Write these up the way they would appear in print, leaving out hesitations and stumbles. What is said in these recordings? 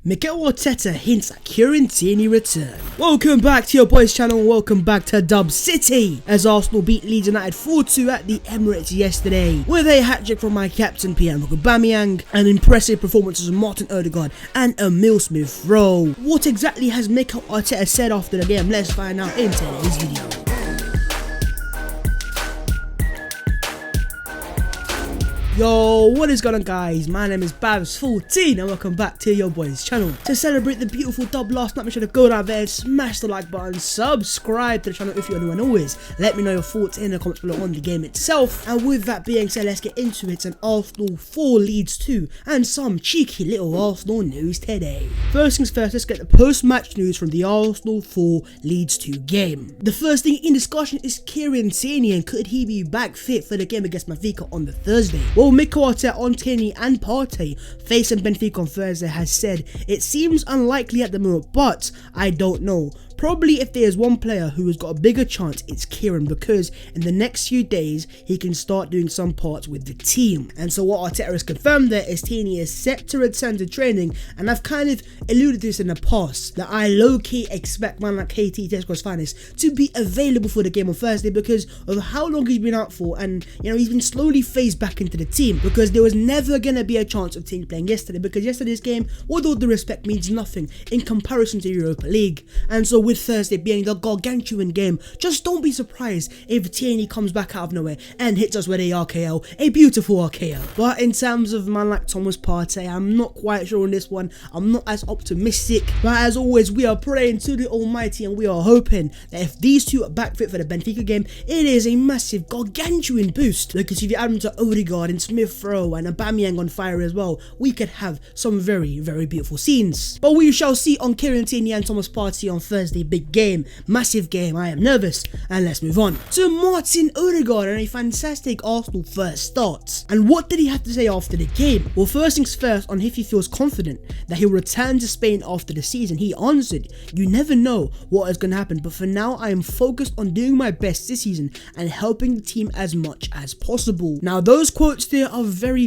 Mikel Arteta hints at Kieran Tierney return. Welcome back to your boys channel, welcome back to Dub City, as Arsenal beat Leeds United 4-2 at the Emirates yesterday, with a hat-trick from my captain Emile Aubameyang, and impressive performances from Martin Odegaard and Emile Smith Rowe. What exactly has Mikel Arteta said after the game? Let's find out in today's video. Yo, what is going on guys? My name is Babs14 and welcome back to your boys channel. To celebrate the beautiful dub last night, make sure to go down there and smash the like button, subscribe to the channel if you're new, and always let me know your thoughts in the comments below on the game itself. And with that being said, let's get into it. An Arsenal 4 Leeds 2 and some cheeky little Arsenal news today. First things first, let's get the post-match news from the Arsenal 4 Leeds 2 game. The first thing in discussion is Kieran Tierney, and could he be back fit for the game against Benfica on the Thursday? Well, Mikel Arteta on Tierney and Partey facing Benfica on Thursday has said it seems unlikely at the moment, but I don't know. Probably if there's one player who has got a bigger chance, it's Kieran, because in the next few days he can start doing some parts with the team. And so what Arteta has confirmed there is Tierney is set to return to training, and I've kind of alluded to this in the past that I low-key expect man like KT, Tesco's finest, to be available for the game on Thursday because of how long he's been out for, and you know he's been slowly phased back into the team, because there was never gonna be a chance of Tierney playing yesterday, because yesterday's game, with all the respect, means nothing in comparison to Europa League. And so with Thursday being the gargantuan game, just don't be surprised if Tierney comes back out of nowhere and hits us with a RKO, a beautiful RKO. But in terms of man like Thomas Partey, I'm not quite sure on this one. I'm not as optimistic, but as always we are praying to the Almighty and we are hoping that if these two are back fit for the Benfica game, it is a massive gargantuan boost, because if you add them to Odegaard and Smith Rowe and Aubameyang on fire as well, we could have some very beautiful scenes. But we shall see on Kieran Tierney and Thomas Partey on Thursday. Big game, massive game. I am nervous, and let's move on to Martin Odegaard and a fantastic Arsenal first start. And what did he have to say after the game? Well, first things first, on if he feels confident that he'll return to Spain after the season, he answered, "You never know what is going to happen, but for now I am focused on doing my best this season and helping the team as much as possible." Now those quotes there are very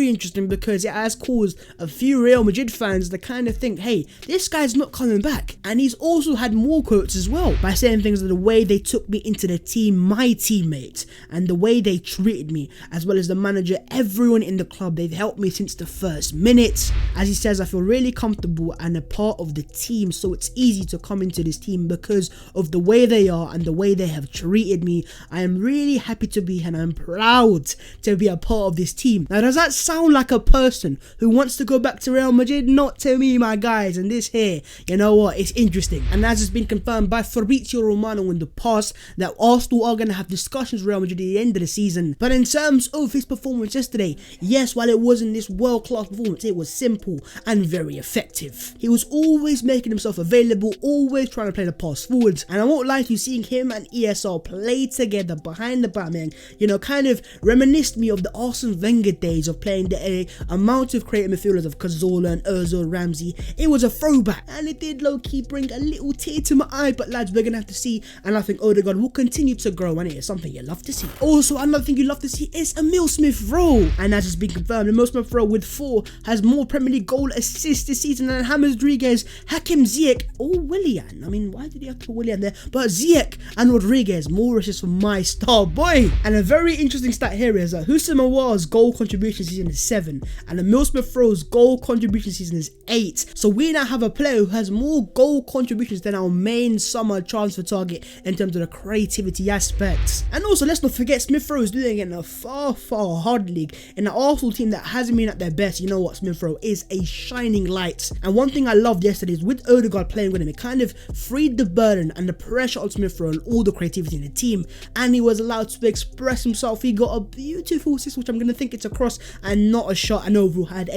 interesting, because it has caused a few Real Madrid fans to kind of think, hey, this guy's not coming back. And he's also had more quotes as well, by saying things like the way they took me into the team, my teammates, and the way they treated me, as well as the manager, everyone in the club. They've helped me since the first minute. As he says, I feel really comfortable and a part of the team, so it's easy to come into this team because of the way they are and the way they have treated me. I am really happy to be here and I'm proud to be a part of this team. Now does that sound like a person who wants to go back to Real Madrid? Not to me, my guys. And this here, you know what, it's interesting. And as has been confirmed by Fabrizio Romano in the past, that Arsenal are going to have discussions with Real Madrid at the end of the season. But in terms of his performance yesterday, yes, while it wasn't this world-class performance, it was simple and very effective. He was always making himself available, always trying to play the pass forwards, and I won't lie to you, seeing him and ESR play together behind the Aubameyang, you know, kind of reminisced me of the Arsene Wenger days of playing the amount of creative midfielders of Cazorla and Ozil, Ramsey. It was a throwback, and it did low-key bring a little tear to my eye, but lads, we're gonna have to see, and I think Odegaard will continue to grow, and it is something you love to see. Also, another thing you love to see is Emile Smith Rowe, and as has been confirmed, Emile Smith Rowe with 4 has more Premier League goal assists this season than James Rodriguez, Hakim Ziyech, or Willian. I mean, why did he have to put Willian there? But Ziyech and Rodriguez, more assists from my star boy. And a very interesting stat here is that Houssem Aouar's goal contribution season is 7, and Emile Smith Rowe's goal contribution season is 8. So we now have a player who has more goal contributions than our main summer transfer target in terms of the creativity aspects. And also, let's not forget, Smith Rowe is doing it in a far hard league, in an Arsenal team that hasn't been at their best. You know what, Smith Rowe is a shining light. And one thing I loved yesterday is with Odegaard playing with him, it kind of freed the burden and the pressure on Smith Rowe and all the creativity in the team, and he was allowed to express himself. He got a beautiful assist, which I'm going to think it's a cross and not a shot, and overall had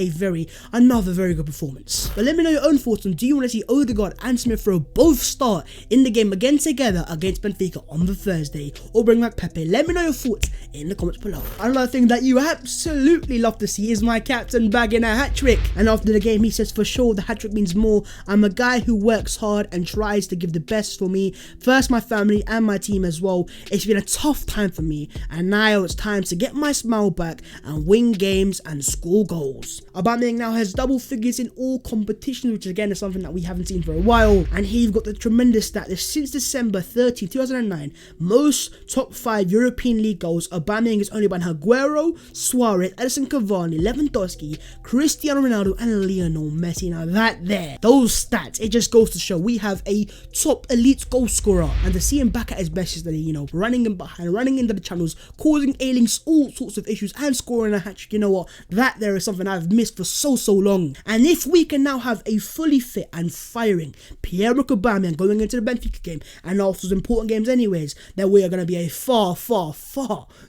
another very good performance. But let me know your own thoughts on, do you want to see Odegaard and Smith Rowe both start in the game again together against Benfica on the Thursday, or bring back Pepe? Let me know your thoughts in the comments below. Another thing that you absolutely love to see is my captain bagging a hat-trick, and after the game he says, for sure the hat-trick means more. I'm a guy who works hard and tries to give the best for me, first my family and my team as well. It's been a tough time for me, and now it's time to get my smile back attack and win games and score goals. Aubameyang now has double figures in all competitions, which again is something that we haven't seen for a while. And here you've got the tremendous stat that since December 30, 2009, most top 5 European League goals, Aubameyang is only behind Aguero, Suarez, Edison Cavani, Lewandowski, Cristiano Ronaldo and Lionel Messi. Now that there, those stats, it just goes to show we have a top elite goal scorer, and to see him back at his best yesterday, you know, running in behind, running into the channels, causing Ailings all sorts of issues and scoring a hat-trick. You know what, that there is something I've missed for so long. And if we can now have a fully fit and firing Pierre-Emerick Aubameyang going into the Benfica game and also those important games anyways, then we are going to be a far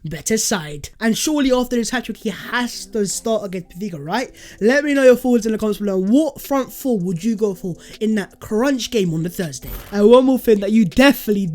better side. And surely after this hat-trick he has to start against Benfica, right? Let me know your thoughts in the comments below. What front four would you go for in that crunch game on the Thursday? And one more thing that you definitely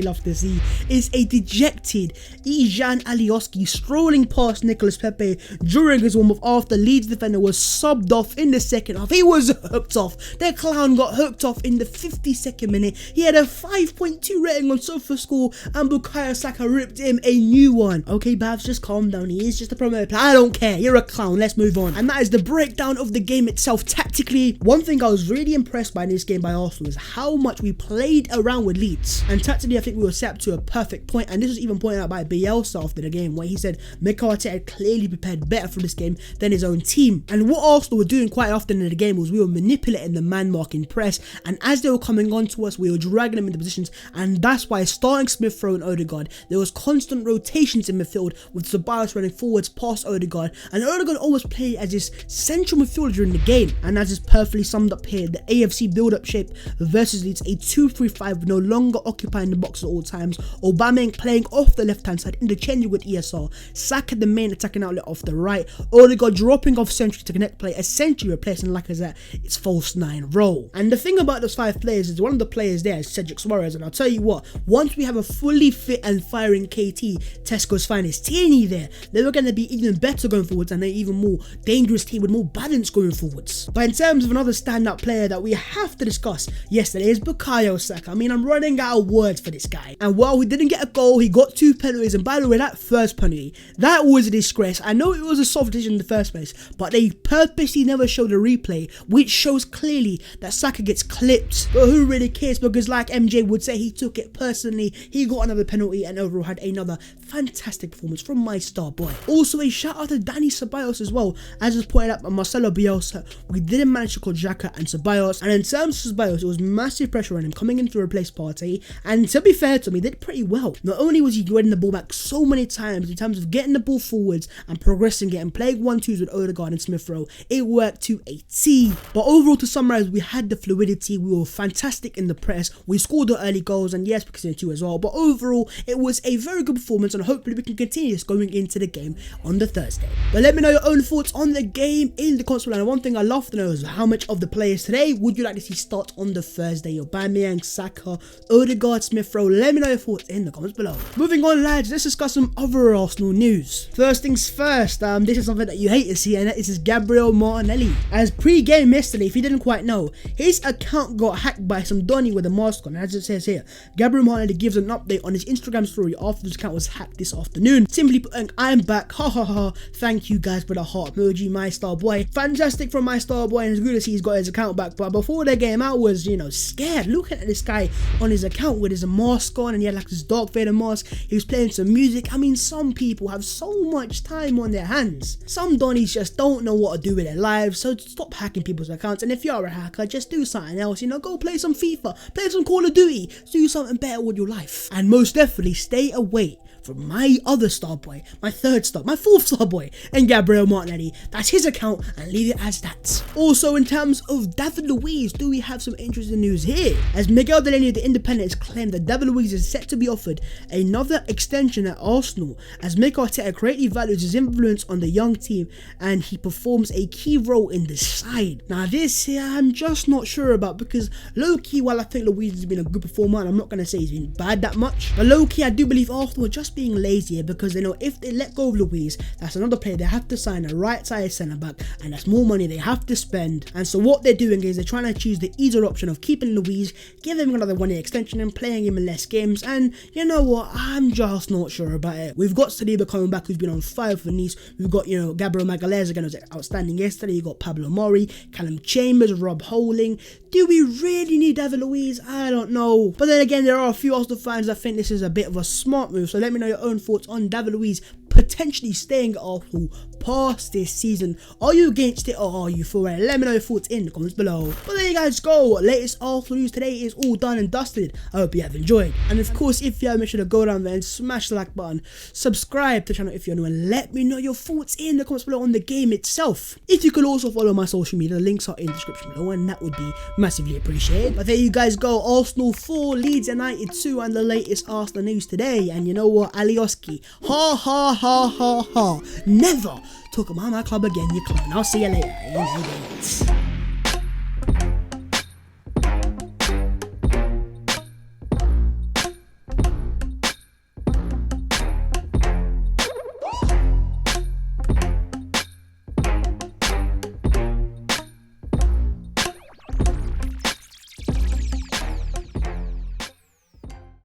love to see is a dejected Ijan Alioski strolling past Nicolas Pepe during his warm-up after Leeds defender was subbed off in the second half. He was hooked off. The clown got hooked off in the 52nd minute. He had a 5.2 rating on SofaScore and Bukayo Saka ripped him a new one. Okay, Babs, just calm down. He is just a promoted player. I don't care. You're a clown. Let's move on. And that is the breakdown of the game itself. Tactically, one thing I was really impressed by in this game by Arsenal is how much we played around with Leeds. And tactically, I think we were set up to a perfect point. And this was even pointed out by Bielsa after the game, where he said Mikel Arteta had clearly prepared better for this game than his own team. And what Arsenal were doing quite often in the game was we were manipulating the man-marking press. And as they were coming on to us, we were dragging them into positions. And that's why starting Smith Rowe and Odegaard, there was constant rotations in midfield with Ceballos running forwards past Odegaard. And Odegaard always played as this central midfielder in the game. And as is perfectly summed up here, the AFC build-up shape versus Leeds, a 2-3-5 no longer occupying the box at all times. Aubameyang playing off the left-hand side, interchanging with ESR. Saka the main attacking outlet off the right. Odegaard dropping off century to connect play, essentially replacing Lacazette its false 9 role. And the thing about those 5 players is one of the players there is Cedric Suarez. And I'll tell you what, once we have a fully fit and firing KT, Tesco's finest Tierney there, they were going to be even better going forwards and an even more dangerous team with more balance going forwards. But in terms of another standout player that we have to discuss yesterday is Bukayo Saka. I mean, I'm running out of words for this guy. And while he didn't get a goal, he got 2 penalties. And by the way, that first penalty, that was a disgrace. I know it was a soft decision in the first place, but they purposely never showed a replay, which shows clearly that Saka gets clipped. But who really cares? Because like MJ would say, he took it personally. He got another penalty and overall had another fantastic performance from my star boy. Also, a shout out to Dani Ceballos as well. As was pointed out by Marcelo Bielsa, we didn't manage to call Xhaka and Ceballos. And in terms of Ceballos, it was massive pressure on him coming in to replace Partey. And to be fair to him, he did pretty well. Not only was he getting the ball back so many times in terms of getting the ball forwards and progressing it and playing 1-2s with Odegaard and Smith Rowe, it worked to a T. But overall, to summarize, we had the fluidity. We were fantastic in the press. We scored the early goals, and yes, we considered 2 as well. But overall, it was a very good performance, and hopefully we can continue this going into the game on the Thursday. But let me know your own thoughts on the game in the comments below. And one thing I love to know is how much of the players today would you like to see start on the Thursday? Aubameyang, Saka, Odegaard, Smith Rowe. Let me know your thoughts in the comments below. Moving on, lads, let's discuss some other Arsenal news. First things first, this is something that you hate to see, and that is Gabriel Martinelli. As pre-game yesterday, if you didn't quite know, his account got hacked by some Donny with a mask on. As it says here, Gabriel Martinelli gives an update on his Instagram story after his account was hacked this afternoon. Simply putting, I'm back, ha ha ha, thank you guys for the heart emoji, my star boy. Fantastic from my star boy, and it's good to see he's got his account back. But before the game, I was, you know, scared looking at this guy on his account with his mask on, and he had like this Dark Vader mask. He was playing some music. I mean, some people have so much time on their hands. Some Donnies just don't know what to do with their lives, so stop hacking people's accounts. And if you're a hacker, just do something else, you know, go play some FIFA, play some Call of Duty, do something better with your life. And most definitely stay away from my other star boy, my 3rd star, my 4th star boy, and Gabriel Martinelli. That's his account, and leave it as that. Also, in terms of David Luiz, do we have some interesting news here? As Miguel Delaney of the Independent has claimed that David Luiz is set to be offered another extension at Arsenal, as Mikel Arteta greatly values his influence on the young team, and he performs a key role in the side. Now this here, I'm just not sure about, because low-key, while I think Luiz has been a good performer, and I'm not going to say he's been bad that much, but low-key, I do believe Arsenal are just just being lazy here, because they know if they let go of Luiz, that's another player they have to sign, a right-sided centre-back, and that's more money they have to spend. And so what they're doing is they're trying to choose the easier option of keeping Luiz, giving him another 1-year extension and playing him in less games. And you know what, I'm just not sure about it. We've got Saliba coming back, who's been on fire for Nice. We've got, Gabriel Martinelli again, was outstanding yesterday. You got Pablo Mori, Callum Chambers, Rob Holding. Do we really need David Luiz? I don't know. But then again, there are a few Arsenal fans that think this is a bit of a smart move. So let me know your own thoughts on David Luiz potentially staying at Arsenal past this season. Are you against it or are you for it? Let me know your thoughts in the comments below. But there you guys go. Latest Arsenal news today is all done and dusted. I hope you have enjoyed. And of course, if you have, make sure to go down there and smash the like button. Subscribe to the channel if you're new, and let me know your thoughts in the comments below on the game itself. If you could also follow my social media, the links are in the description below, and that would be massively appreciated. But there you guys go. Arsenal 4, Leeds United 2, and the latest Arsenal news today. And you know what? Alioski. Ha ha ha ha ha. Never talk about my club again, you clown. I'll see you later.